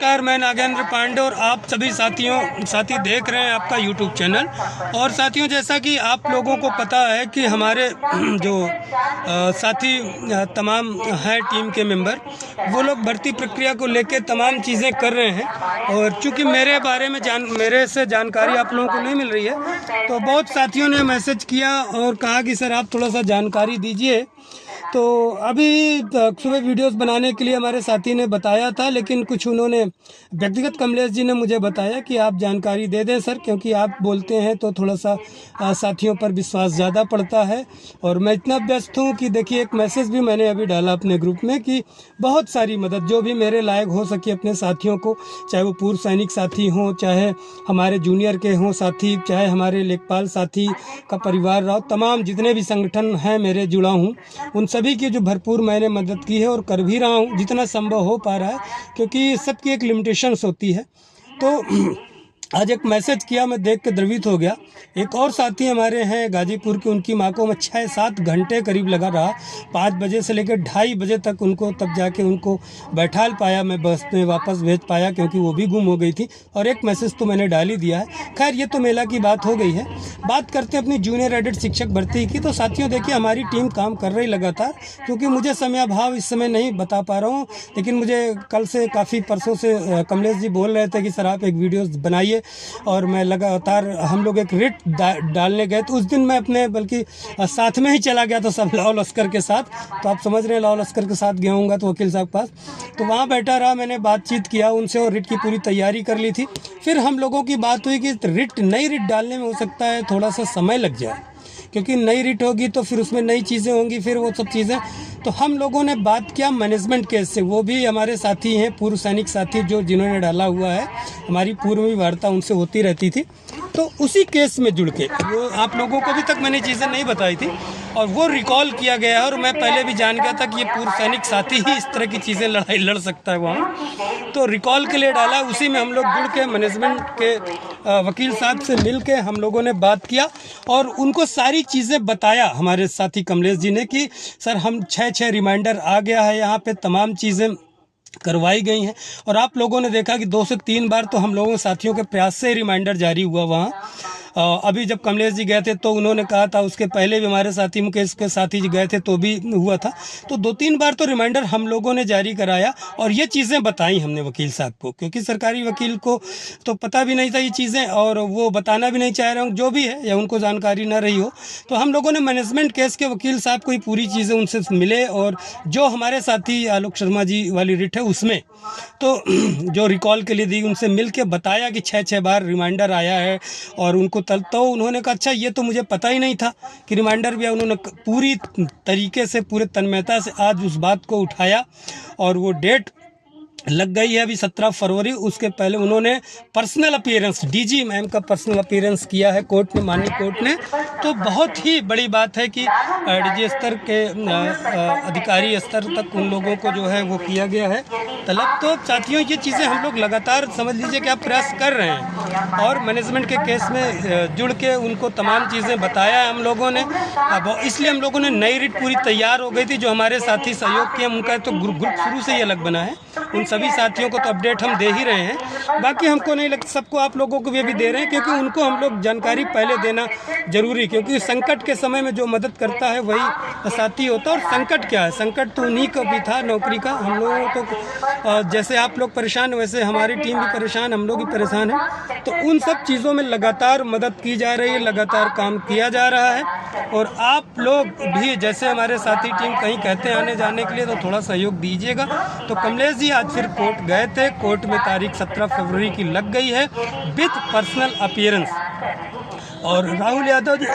नमस्कार, मैं नागेंद्र पांडे और आप सभी साथी देख रहे हैं आपका YouTube चैनल। और साथियों, जैसा कि आप लोगों को पता है कि हमारे जो साथी तमाम हैं टीम के मेंबर, वो लोग भर्ती प्रक्रिया को लेकर तमाम चीज़ें कर रहे हैं। और चूँकि मेरे बारे में मेरे से जानकारी आप लोगों को नहीं मिल रही है, तो बहुत साथियों ने मैसेज किया और कहा कि सर आप थोड़ा सा जानकारी दीजिए। तो अभी सुबह वीडियोस बनाने के लिए हमारे साथी ने बताया था, लेकिन कुछ उन्होंने व्यक्तिगत कमलेश जी ने मुझे बताया कि आप जानकारी दे दें सर, क्योंकि आप बोलते हैं तो थोड़ा सा साथियों पर विश्वास ज़्यादा पड़ता है। और मैं इतना व्यस्त हूँ कि देखिए, एक मैसेज भी मैंने अभी डाला अपने ग्रुप में कि बहुत सारी मदद जो भी मेरे लायक हो सके अपने साथियों को, चाहे वो पूर्व सैनिक साथी हों, चाहे हमारे जूनियर के हों साथी, चाहे हमारे लेखपाल साथी का परिवार रहो, तमाम जितने भी संगठन हैं मेरे जुड़ा हूँ, उन सभी की जो भरपूर मैंने मदद की है और कर भी रहा हूँ जितना संभव हो पा रहा है, क्योंकि सबकी एक लिमिटेशंस होती है। तो आज एक मैसेज किया, मैं देख के द्रवित हो गया। एक और साथी हमारे हैं गाजीपुर के, उनकी माँ को मैं 6-7 घंटे करीब लगा रहा, 5 बजे से लेकर 2:30 बजे तक उनको, तब जाके उनको बैठा पाया, मैं बस में वापस भेज पाया, क्योंकि वो भी गुम हो गई थी। और एक मैसेज तो मैंने डाल ही दिया है। खैर, ये तो मेला की बात हो गई है। बात करते हैं अपनी जूनियर एडेड शिक्षक भर्ती की। तो साथियों देखिए, हमारी टीम काम कर रही लगातार, क्योंकि मुझे समय अभाव इस समय नहीं बता पा रहा हूँ, लेकिन मुझे कल से काफ़ी परसों से कमलेश जी बोल रहे थे कि सर आप एक वीडियो बनाइए, और मैं लगातार, हम लोग एक रिट डालने गए, तो उस दिन मैं अपने बल्कि साथ में ही चला गया था सब लाओ लश्कर के साथ। तो आप समझ रहे हैं, लाओ लश्कर के साथ गया हूँगा तो वकील साहब के पास, तो वहाँ बैठा रहा, मैंने बातचीत किया उनसे और रिट की पूरी तैयारी कर ली थी। फिर हम लोगों की बात हुई कि नई रिट डालने में हो सकता है थोड़ा सा समय लग जाए, क्योंकि नई रिट होगी तो फिर उसमें नई चीज़ें होंगी, फिर वो सब चीज़ें। तो हम लोगों ने बात किया मैनेजमेंट केस से, वो भी हमारे साथी हैं, पूर्व सैनिक साथी जिन्होंने डाला हुआ है, हमारी पूर्व में वार्ता उनसे होती रहती थी। तो उसी केस में जुड़ के वो आप लोगों को अभी तक मैंने चीज़ें नहीं बताई थी, और वो रिकॉल किया गया है। और मैं पहले भी जान गया था कि ये पूर्व सैनिक साथी ही इस तरह की चीज़ें लड़ाई लड़ सकता है वहाँ, तो रिकॉल के लिए डाला। उसी में हम लोग जुड़ के मैनेजमेंट के वकील साहब से मिल के हम लोगों ने बात किया और उनको सारी चीज़ें बताया, हमारे साथी कमलेश जी ने, कि सर हम 6 रिमाइंडर आ गया है, यहाँ पे तमाम चीज़ें करवाई गई हैं। और आप लोगों ने देखा कि 2 से 3 बार तो हम लोगों साथियों के प्रयास से रिमाइंडर जारी हुआ वहाँ। अभी जब कमलेश जी गए थे तो उन्होंने कहा था, उसके पहले भी हमारे साथी मुकेश के साथी जी गए थे तो भी हुआ था। तो 2-3 बार तो रिमाइंडर हम लोगों ने जारी कराया और ये चीज़ें बताई हमने वकील साहब को, क्योंकि सरकारी वकील को तो पता भी नहीं था ये चीज़ें, और वो बताना भी नहीं चाह रहे हों, जो भी है, या उनको जानकारी ना रही हो। तो हम लोगों ने मैनेजमेंट केस के वकील साहब को ही पूरी चीज़ें उनसे मिले, और जो हमारे साथी आलोक शर्मा जी वाली रिट है उसमें तो जो रिकॉल के लिए दी, उनसे मिल के बताया कि 6 बार रिमाइंडर आया है। और उनको तो उन्होंने कहा अच्छा, ये तो मुझे पता ही नहीं था कि रिमाइंडर भी है। उन्होंने पूरी तरीके से, पूरे तन्मयता से आज उस बात को उठाया, और वो डेट लग गई है अभी 17 फरवरी। उसके पहले उन्होंने पर्सनल अपीयरेंस, डीजी मैम का पर्सनल अपीयरेंस किया है कोर्ट में, माननीय कोर्ट ने। तो बहुत ही बड़ी बात है कि डीजी स्तर के अधिकारी स्तर तक उन लोगों को जो है वो किया गया है तलब। तो साथियों, ये चीज़ें हम लोग लगातार, समझ लीजिए कि आप प्रयास कर रहे हैं, और मैनेजमेंट के केस में जुड़ के उनको तमाम चीज़ें बताया हम लोगों ने। अब इसलिए हम लोगों ने नई रिट पूरी तैयार हो गई थी। जो हमारे साथी सहयोग किए, उनका तो ग्रुप शुरू से ये अलग बना है, उन सभी साथियों को तो अपडेट हम दे ही रहे हैं। बाकी हमको नहीं लगता, सबको आप लोगों को भी दे रहे हैं, क्योंकि उनको हम लोग जानकारी पहले देना जरूरी, क्योंकि संकट के समय में जो मदद करता है वही साथी होता है। और संकट क्या है, संकट तो उन्हीं का भी था नौकरी का। हम लोगों को जैसे आप लोग परेशान, वैसे हमारी टीम भी परेशान, हम लोग भी परेशान हैं। तो उन सब चीज़ों में लगातार मदद की जा रही है, लगातार काम किया जा रहा है। और आप लोग भी, जैसे हमारे साथी टीम कहीं कहते हैं आने जाने के लिए, तो थोड़ा सहयोग दीजिएगा। तो कमलेश जी आज फिर कोर्ट गए थे, कोर्ट में तारीख 17 फरवरी की लग गई है विथ पर्सनल अपीयरेंस। और राहुल यादव जी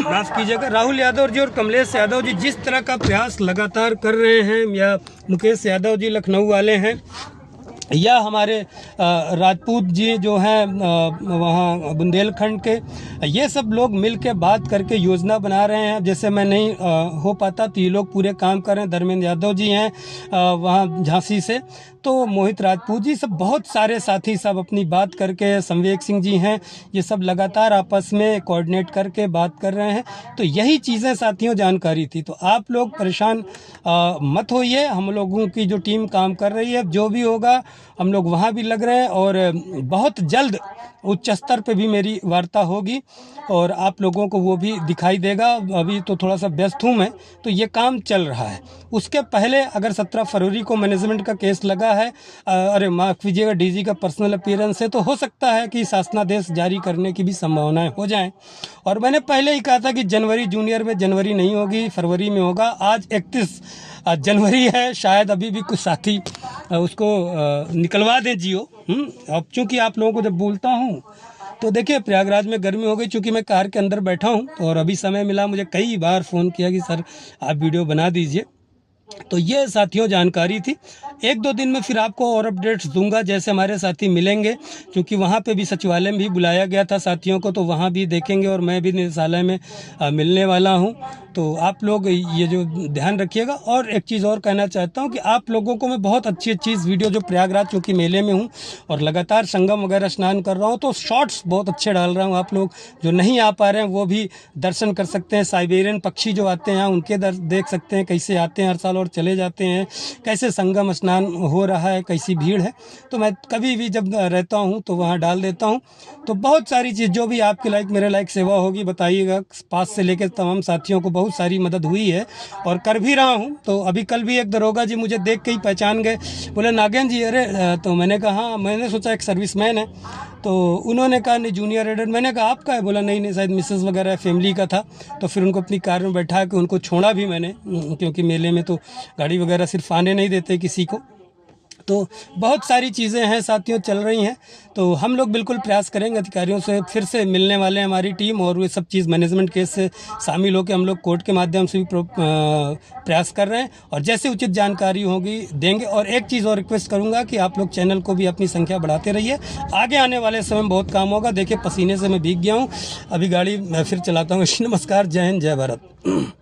माफ़ कीजिएगा, राहुल यादव जी और कमलेश यादव जी जिस तरह का प्रयास लगातार कर रहे हैं, या मुकेश यादव जी लखनऊ वाले हैं, या हमारे राजपूत जी जो हैं वहाँ बुंदेलखंड के, ये सब लोग मिल के बात करके योजना बना रहे हैं। जैसे मैं नहीं हो पाता तो ये लोग पूरे काम कर रहे हैं। धर्मेंद्र यादव जी हैं वहाँ झांसी से, तो मोहित राजपूत जी, सब बहुत सारे साथी सब अपनी बात करके, संवेक सिंह जी हैं, ये सब लगातार आपस में कोऑर्डिनेट करके बात कर रहे हैं। तो यही चीज़ें साथियों जानकारी थी। तो आप लोग परेशान मत होइए, हम लोगों की जो टीम काम कर रही है, जो भी होगा हम लोग वहाँ भी लग रहे हैं और बहुत जल्द उच्च स्तर पे भी मेरी वार्ता होगी और आप लोगों को वो भी दिखाई देगा। अभी तो थोड़ा सा व्यस्त हूँ मैं, तो ये काम चल रहा है। उसके पहले अगर 17 फरवरी को मैनेजमेंट का केस लगा है, अरे माफ़ कीजिएगा, डीजी का पर्सनल अपीयरेंस है, तो हो सकता है कि शासनादेश जारी करने की भी संभावनाएं हो जाएं। और मैंने पहले ही कहा था कि जनवरी जूनियर में जनवरी नहीं होगी, फरवरी में होगा। आज 31 जनवरी है, शायद अभी भी कुछ साथी उसको निकलवा दें जियो। अब चूँकि आप लोगों को जब बोलता हूँ तो देखिए, प्रयागराज में गर्मी हो गई, चूँकि मैं कार के अंदर बैठा हूँ और अभी समय मिला, मुझे कई बार फ़ोन किया कि सर आप वीडियो बना दीजिए। तो ये साथियों जानकारी थी। 1-2 दिन में फिर आपको और अपडेट्स दूंगा जैसे हमारे साथी मिलेंगे, क्योंकि वहाँ पे भी सचिवालय में भी बुलाया गया था साथियों को, तो वहाँ भी देखेंगे और मैं भी निदेशालय में मिलने वाला हूँ। तो आप लोग ये जो ध्यान रखिएगा। और एक चीज़ और कहना चाहता हूँ कि आप लोगों को मैं बहुत अच्छी वीडियो, जो प्रयागराज चूँकि मेले में हूँ और लगातार संगम वगैरह स्नान कर रहा हूँ, तो शॉर्ट्स बहुत अच्छे डाल रहा हूँ। आप लोग जो नहीं आ पा रहे हैं वो भी दर्शन कर सकते हैं। साइबेरियन पक्षी जो आते हैं यहाँ, उनके देख सकते हैं, कैसे आते हैं हर साल और चले जाते हैं, कैसे संगम स्नान हो रहा है, कैसी भीड़ है। तो मैं कभी भी जब रहता हूँ तो वहाँ डाल देता हूँ। तो बहुत सारी चीज़, जो भी आपके लायक मेरे लायक सेवा होगी बताइएगा। पास से लेकर तमाम साथियों को बहुत सारी मदद हुई है और कर भी रहा हूँ। तो अभी कल भी एक दरोगा जी मुझे देख के ही पहचान गए, बोले नागेंद्र जी, अरे तो मैंने कहा हाँ, मैंने सोचा एक सर्विसमैन है। तो उन्होंने कहा नहीं जूनियर एडेड, मैंने कहा आपका है? बोला नहीं शायद मिसेस वगैरह फैमिली का था। तो फिर उनको अपनी कार में बैठा के उनको छोड़ा भी मैंने, क्योंकि मेले में तो गाड़ी वगैरह सिर्फ आने नहीं देते किसी को। तो बहुत सारी चीज़ें हैं साथियों, चल रही हैं। तो हम लोग बिल्कुल प्रयास करेंगे, अधिकारियों से फिर से मिलने वाले हैं हमारी टीम, और ये सब चीज़ मैनेजमेंट केस से शामिल होकर हम लोग कोर्ट के माध्यम से भी प्रयास कर रहे हैं और जैसे उचित जानकारी होगी देंगे। और एक चीज़ और रिक्वेस्ट करूंगा कि आप लोग चैनल को भी अपनी संख्या बढ़ाते रहिए, आगे आने वाले समय में बहुत काम होगा। देखिए पसीने से मैं भीग गया हूँ, अभी गाड़ी मैं फिर चलाता हूँ। नमस्कार, जय हिंद, जय भारत।